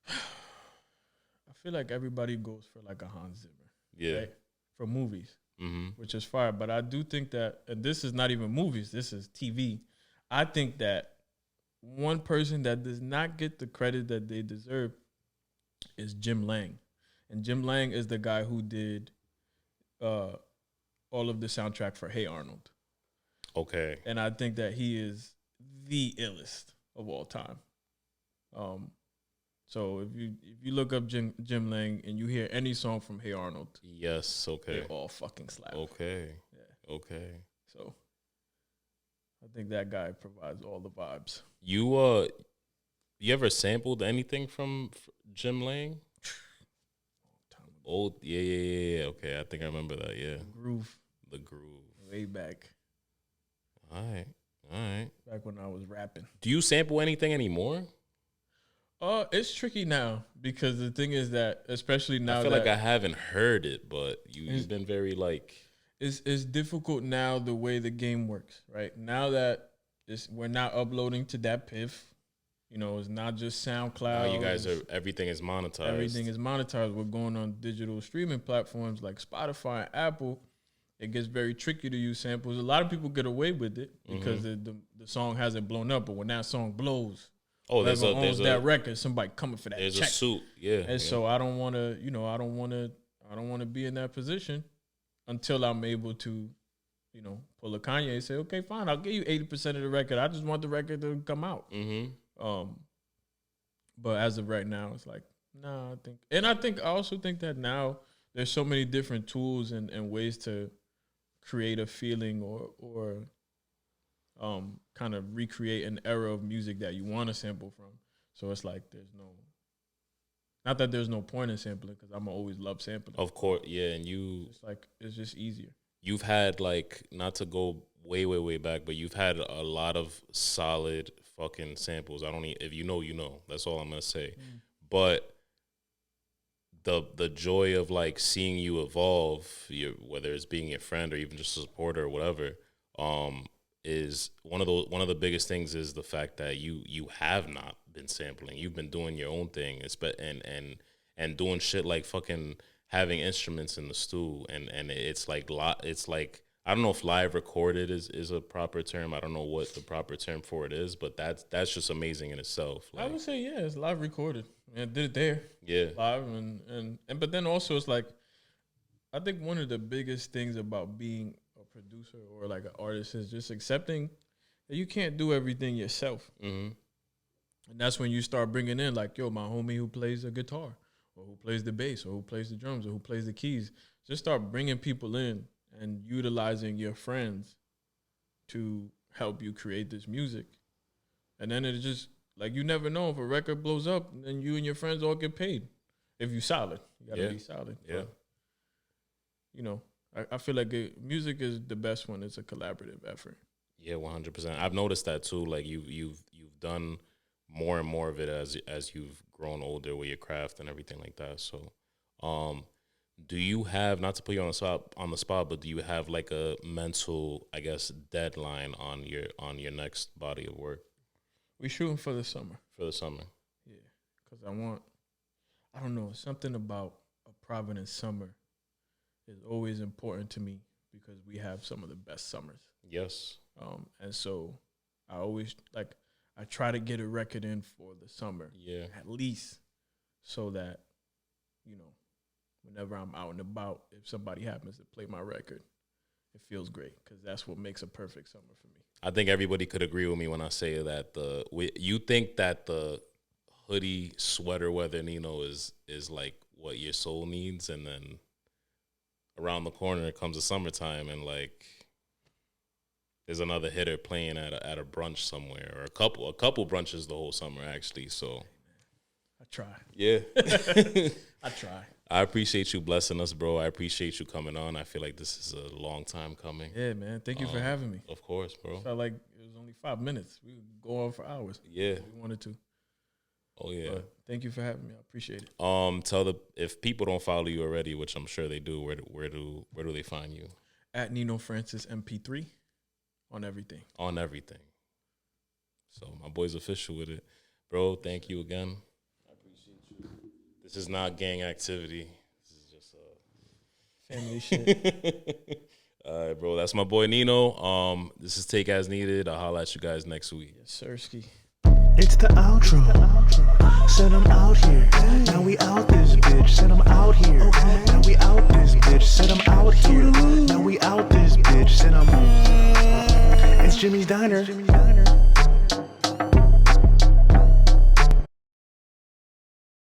I feel like everybody goes for like a Hans Zimmer. Yeah. Right? For movies, which is fire. But I do think that, and this is not even movies, this is TV. I think that one person that does not get the credit that they deserve is Jim Lang. And Jim Lang is the guy who did all of the soundtrack for Hey Arnold. Okay. And I think that he is the illest of all time. So if you look up Jim Lang and you hear any song from Hey Arnold, yes, okay, they all fucking slap. Okay, yeah, okay. So I think that guy provides all the vibes. You ever sampled anything from Jim Lang? Old, yeah. Okay, I think I remember that. Yeah, the groove, way back. All right. Back when I was rapping. Do you sample anything anymore? It's tricky now because the thing is that, especially now, I feel like I haven't heard it, but you've been very like. It's difficult now the way the game works, right? Now that we're not uploading to that PIF, you know, it's not just SoundCloud. Now you guys everything is monetized. Everything is monetized. We're going on digital streaming platforms like Spotify and Apple. It gets very tricky to use samples. A lot of people get away with it because the song hasn't blown up, but when that song blows. Oh, there's that record. Somebody coming for that. There's check. a suit, yeah. And so I don't want to, I don't want to be in that position until I'm able to you know, pull a Kanye and say, okay, fine, I'll give you 80% of the record. I just want the record to come out. But as of right now, it's like, nah, I also think that now there's so many different tools and ways to create a feeling or kind of recreate an era of music that you want to sample from. So it's like not that there's no point in sampling, because I'm always love sampling. Of course, yeah, and it's just easier. You've had, like, not to go way, way, way back, but you've had a lot of solid fucking samples. If you know, you know. That's all I'm gonna say. But the joy of, like, seeing you evolve, whether it's being your friend or even just a supporter or whatever, is one of the biggest things is the fact that you have not been sampling. You've been doing your own thing, and doing shit like fucking having instruments in the stew, and it's like I don't know if live recorded is a proper term. I don't know what the proper term for it is, but that's just amazing in itself. Like, I would say, yeah, it's live recorded. I did it there. Yeah. Live and but then also it's like, I think one of the biggest things about being a producer or like an artist is just accepting that you can't do everything yourself. And that's when you start bringing in, like, yo, my homie who plays the guitar, or who plays the bass, or who plays the drums, or who plays the keys. Just start bringing people in and utilizing your friends to help you create this music. And then it's just, like, you never know if a record blows up and you and your friends all get paid. If you solid. You got to be solid. Yeah. But, you know, I feel like music is the best when it's a collaborative effort. Yeah, 100%. I've noticed that too. Like, you've done more and more of it as you've grown older with your craft and everything like that. So, do you have, not to put you on the spot, but do you have like a mental, I guess, deadline on your next body of work? We shooting for the summer. For the summer. Yeah, because I don't know, something about a Providence summer is always important to me, because we have some of the best summers. Yes. And so I always, like, I try to get a record in for the summer. Yeah. At least, so that, you know, whenever I'm out and about, if somebody happens to play my record, it feels great, because that's what makes a perfect summer for me. I think everybody could agree with me when I say that you think that the hoodie sweater weather, Nino, is like what your soul needs, and then around the corner it comes the summertime, and like there's another hitter playing at a brunch somewhere, or a couple brunches the whole summer actually. So I try. Yeah. I try. I appreciate you blessing us, bro. I appreciate you coming on. I feel like this is a long time coming. Yeah, man. Thank you for having me. Of course, bro. Felt like it was only 5 minutes. We could go on for hours. Yeah. If we wanted to. Oh yeah. But thank you for having me. I appreciate it. If people don't follow you already, which I'm sure they do, where do they find you? At Nino Francis MP3 on everything. On everything. So my boy's official with it. Bro, thank you again. I appreciate you. This is not gang activity. This is just family shit. All right, bro. That's my boy Nino. This is Take As Needed. I'll holla at you guys next week. Yes, sirski. It's the outro. Said I'm out here. Now we out this bitch. Said I'm out here. Now we out this bitch. Said I'm out here. Now we out this bitch. Said I'm. It's Jimmy's Diner.